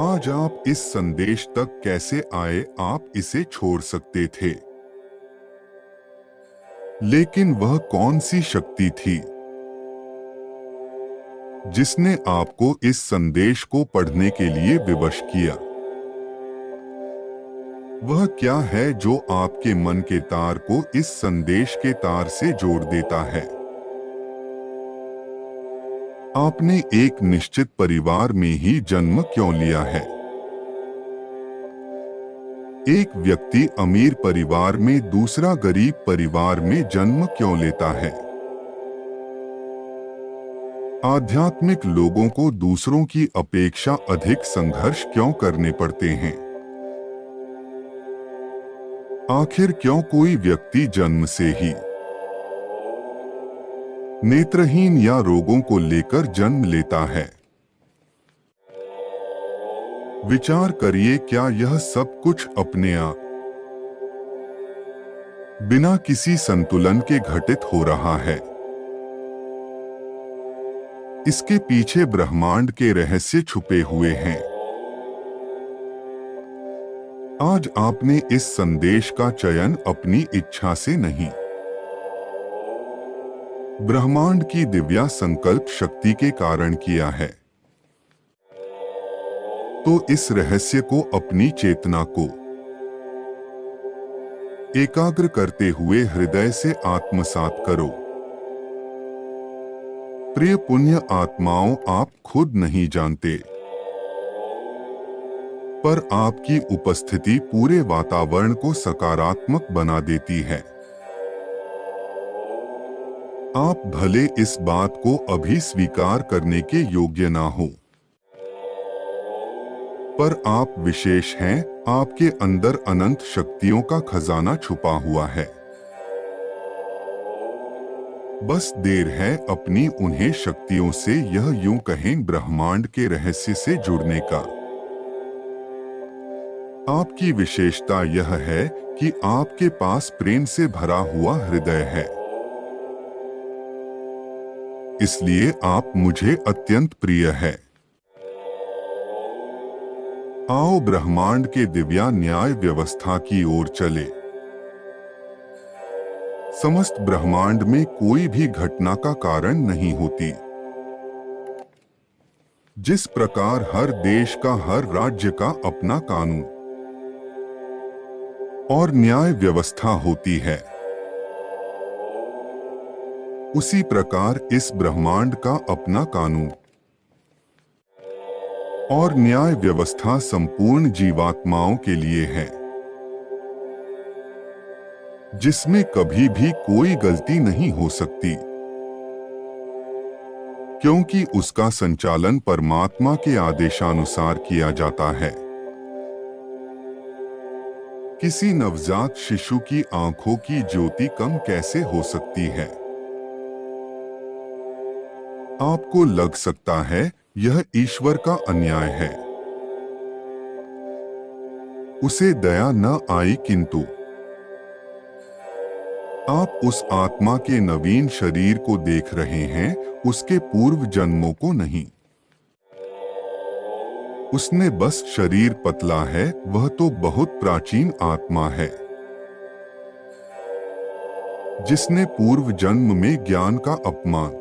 आज आप इस संदेश तक कैसे आए? आप इसे छोड़ सकते थे, लेकिन वह कौन सी शक्ति थी जिसने आपको इस संदेश को पढ़ने के लिए विवश किया? वह क्या है जो आपके मन के तार को इस संदेश के तार से जोड़ देता है? आपने एक निश्चित परिवार में ही जन्म क्यों लिया है? एक व्यक्ति अमीर परिवार में दूसरा गरीब परिवार में जन्म क्यों लेता है? आध्यात्मिक लोगों को दूसरों की अपेक्षा अधिक संघर्ष क्यों करने पड़ते हैं? आखिर क्यों कोई व्यक्ति जन्म से ही नेत्रहीन या रोगों को लेकर जन्म लेता है? विचार करिए, क्या यह सब कुछ अपने आप बिना किसी संतुलन के घटित हो रहा है? इसके पीछे ब्रह्मांड के रहस्य छुपे हुए हैं। आज आपने इस संदेश का चयन अपनी इच्छा से नहीं, ब्रह्मांड की दिव्या संकल्प शक्ति के कारण किया है। तो इस रहस्य को अपनी चेतना को एकाग्र करते हुए हृदय से आत्मसात करो। प्रिय पुण्य आत्माओं, आप खुद नहीं जानते, पर आपकी उपस्थिति पूरे वातावरण को सकारात्मक बना देती है। आप भले इस बात को अभी स्वीकार करने के योग्य ना हो, पर आप विशेष हैं। आपके अंदर अनंत शक्तियों का खजाना छुपा हुआ है। बस देर है अपनी उन्हें शक्तियों से, यह यूं कहें, ब्रह्मांड के रहस्य से जुड़ने का। आपकी विशेषता यह है कि आपके पास प्रेम से भरा हुआ हृदय है। इसलिए आप मुझे अत्यंत प्रिय है। आओ ब्रह्मांड के दिव्या न्याय व्यवस्था की ओर चले। समस्त ब्रह्मांड में कोई भी घटना का कारण नहीं होती। जिस प्रकार हर देश का, हर राज्य का अपना कानून और न्याय व्यवस्था होती है, उसी प्रकार इस ब्रह्मांड का अपना कानून और न्याय व्यवस्था संपूर्ण जीवात्माओं के लिए है, जिसमें कभी भी कोई गलती नहीं हो सकती, क्योंकि उसका संचालन परमात्मा के आदेशानुसार किया जाता है। किसी नवजात शिशु की आंखों की ज्योति कम कैसे हो सकती है? आपको लग सकता है यह ईश्वर का अन्याय है, उसे दया न आई, किंतु आप उस आत्मा के नवीन शरीर को देख रहे हैं, उसके पूर्व जन्मों को नहीं। उसने बस शरीर पतला है, वह तो बहुत प्राचीन आत्मा है, जिसने पूर्व जन्म में ज्ञान का अपमान,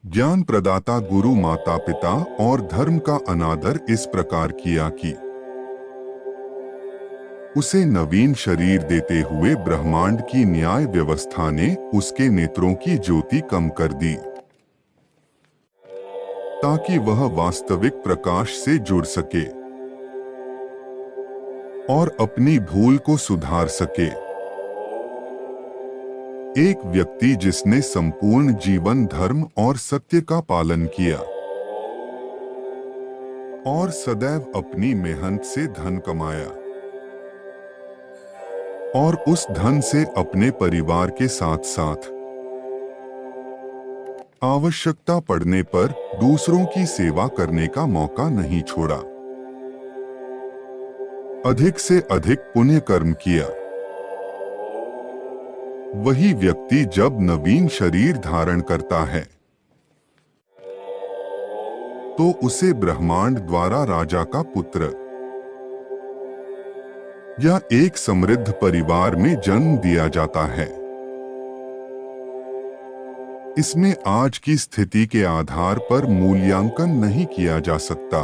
ज्ञान प्रदाता गुरु, माता पिता और धर्म का अनादर इस प्रकार किया कि उसे नवीन शरीर देते हुए ब्रह्मांड की न्याय व्यवस्था ने उसके नेत्रों की ज्योति कम कर दी, ताकि वह वास्तविक प्रकाश से जुड़ सके और अपनी भूल को सुधार सके। एक व्यक्ति जिसने संपूर्ण जीवन धर्म और सत्य का पालन किया और सदैव अपनी मेहनत से धन कमाया और उस धन से अपने परिवार के साथ साथ आवश्यकता पड़ने पर दूसरों की सेवा करने का मौका नहीं छोड़ा, अधिक से अधिक पुण्य कर्म किया, वही व्यक्ति जब नवीन शरीर धारण करता है तो उसे ब्रह्मांड द्वारा राजा का पुत्र या एक समृद्ध परिवार में जन्म दिया जाता है। इसमें आज की स्थिति के आधार पर मूल्यांकन नहीं किया जा सकता,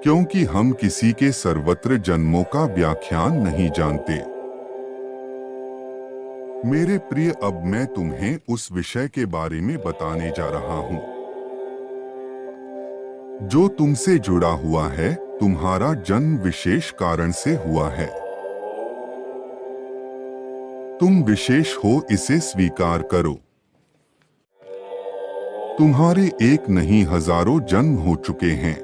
क्योंकि हम किसी के सर्वत्र जन्मों का व्याख्यान नहीं जानते। मेरे प्रिय, अब मैं तुम्हें उस विषय के बारे में बताने जा रहा हूं जो तुमसे जुड़ा हुआ है। तुम्हारा जन्म विशेष कारण से हुआ है। तुम विशेष हो, इसे स्वीकार करो। तुम्हारे एक नहीं हजारों जन्म हो चुके हैं,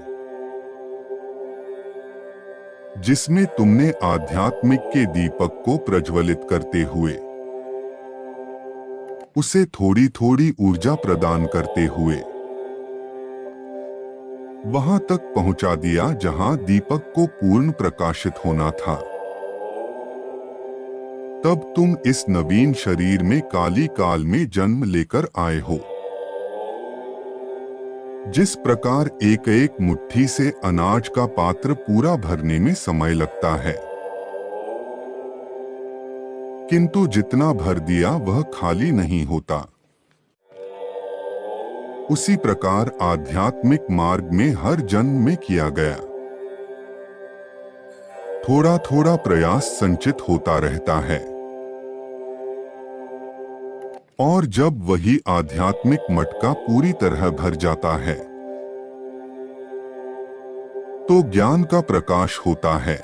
जिसमें तुमने आध्यात्मिक के दीपक को प्रज्वलित करते हुए, उसे थोड़ी थोड़ी ऊर्जा प्रदान करते हुए वहां तक पहुंचा दिया जहां दीपक को पूर्ण प्रकाशित होना था। तब तुम इस नवीन शरीर में काली काल में जन्म लेकर आए हो। जिस प्रकार एक एक मुट्ठी से अनाज का पात्र पूरा भरने में समय लगता है, किंतु जितना भर दिया वह खाली नहीं होता, उसी प्रकार आध्यात्मिक मार्ग में हर जन्म में किया गया थोड़ा थोड़ा प्रयास संचित होता रहता है, और जब वही आध्यात्मिक मटका पूरी तरह भर जाता है तो ज्ञान का प्रकाश होता है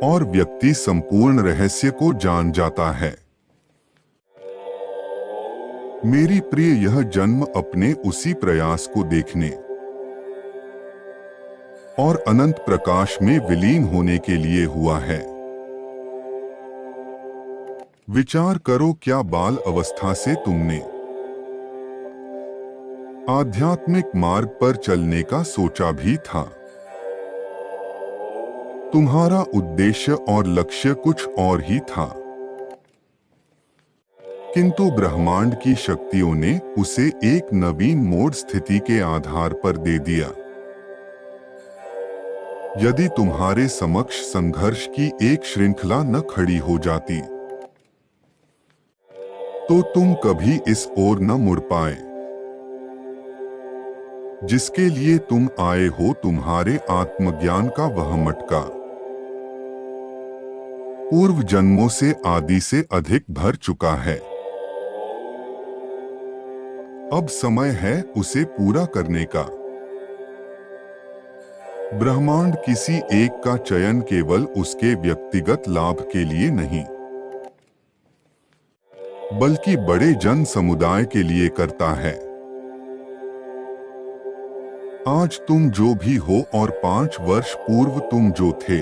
और व्यक्ति संपूर्ण रहस्य को जान जाता है। मेरी प्रिय, यह जन्म अपने उसी प्रयास को देखने और अनंत प्रकाश में विलीन होने के लिए हुआ है। विचार करो, क्या बाल अवस्था से तुमने आध्यात्मिक मार्ग पर चलने का सोचा भी था? तुम्हारा उद्देश्य और लक्ष्य कुछ और ही था, किंतु ब्रह्मांड की शक्तियों ने उसे एक नवीन मोड़ स्थिति के आधार पर दे दिया। यदि तुम्हारे समक्ष संघर्ष की एक श्रृंखला न खड़ी हो जाती तो तुम कभी इस ओर न मुड़ पाए जिसके लिए तुम आए हो। तुम्हारे आत्मज्ञान का वह मटका पूर्व जन्मों से आदि से अधिक भर चुका है। अब समय है उसे पूरा करने का। ब्रह्मांड किसी एक का चयन केवल उसके व्यक्तिगत लाभ के लिए नहीं, बल्कि बड़े जन समुदाय के लिए करता है। आज तुम जो भी हो और 5 वर्ष पूर्व तुम जो थे,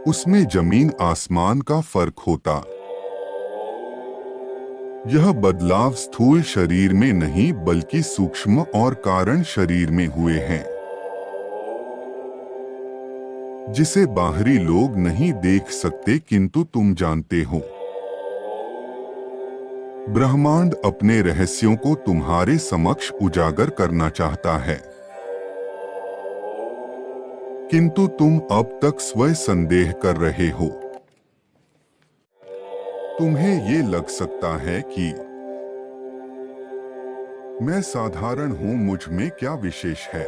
उसमें जमीन आसमान का फर्क होता। यह बदलाव स्थूल शरीर में नहीं बल्कि सूक्ष्म और कारण शरीर में हुए हैं, जिसे बाहरी लोग नहीं देख सकते, किंतु तुम जानते हो। ब्रह्मांड अपने रहस्यों को तुम्हारे समक्ष उजागर करना चाहता है, किंतु तुम अब तक स्वयं संदेह कर रहे हो। तुम्हें ये लग सकता है कि मैं साधारण हूं, मुझ में क्या विशेष है,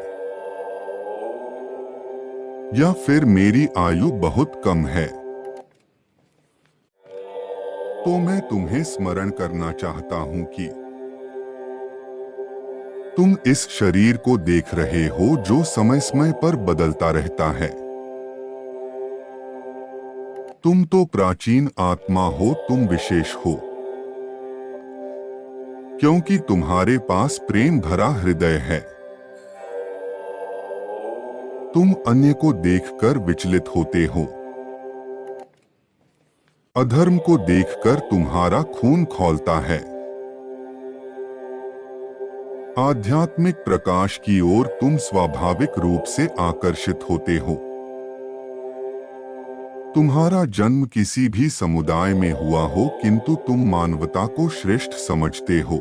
या फिर मेरी आयु बहुत कम है। तो मैं तुम्हें स्मरण करना चाहता हूं कि तुम इस शरीर को देख रहे हो जो समय समय पर बदलता रहता है। तुम तो प्राचीन आत्मा हो, तुम विशेष हो, क्योंकि तुम्हारे पास प्रेम भरा हृदय है। तुम अन्य को देखकर विचलित होते हो, अधर्म को देखकर तुम्हारा खून खौलता है। आध्यात्मिक प्रकाश की ओर तुम स्वाभाविक रूप से आकर्षित होते हो। तुम्हारा जन्म किसी भी समुदाय में हुआ हो, किंतु तुम मानवता को श्रेष्ठ समझते हो।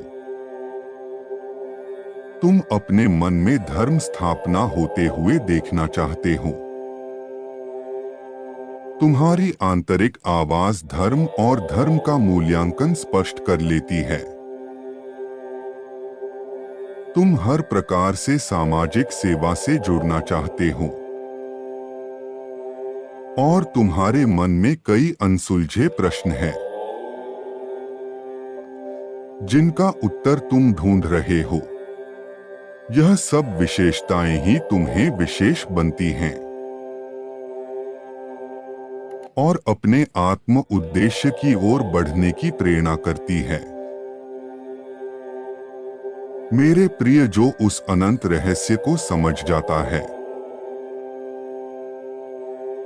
तुम अपने मन में धर्म स्थापना होते हुए देखना चाहते हो। तुम्हारी आंतरिक आवाज धर्म और धर्म का मूल्यांकन स्पष्ट कर लेती है। तुम हर प्रकार से सामाजिक सेवा से जुड़ना चाहते हो और तुम्हारे मन में कई अनसुलझे प्रश्न हैं, जिनका उत्तर तुम ढूंढ रहे हो। यह सब विशेषताएं ही तुम्हें विशेष बनती हैं और अपने आत्म उद्देश्य की ओर बढ़ने की प्रेरणा करती है। मेरे प्रिय, जो उस अनंत रहस्य को समझ जाता है,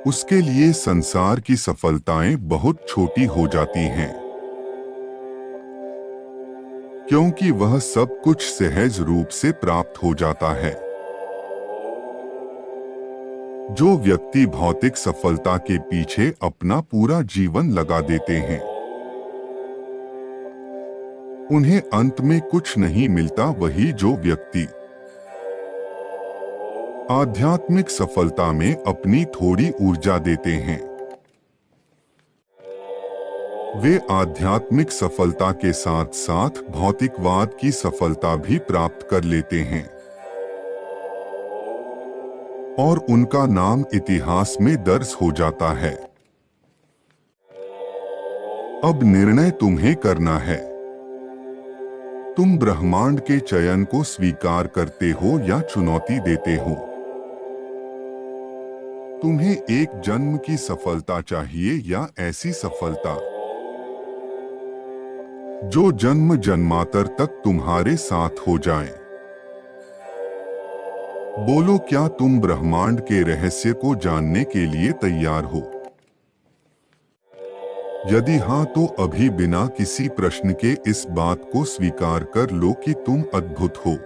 उसके लिए संसार की सफलताएं बहुत छोटी हो जाती हैं, क्योंकि वह सब कुछ सहज रूप से प्राप्त हो जाता है। जो व्यक्ति भौतिक सफलता के पीछे अपना पूरा जीवन लगा देते हैं, उन्हें अंत में कुछ नहीं मिलता। वही जो व्यक्ति आध्यात्मिक सफलता में अपनी थोड़ी ऊर्जा देते हैं, वे आध्यात्मिक सफलता के साथ साथ भौतिकवाद की सफलता भी प्राप्त कर लेते हैं और उनका नाम इतिहास में दर्ज हो जाता है। अब निर्णय तुम्हें करना है। तुम ब्रह्मांड के चयन को स्वीकार करते हो या चुनौती देते हो। तुम्हें एक जन्म की सफलता चाहिए या ऐसी सफलता जो जन्म जन्मांतर तक तुम्हारे साथ हो जाए? बोलो, क्या तुम ब्रह्मांड के रहस्य को जानने के लिए तैयार हो? यदि हाँ, तो अभी बिना किसी प्रश्न के इस बात को स्वीकार कर लो कि तुम अद्भुत हो।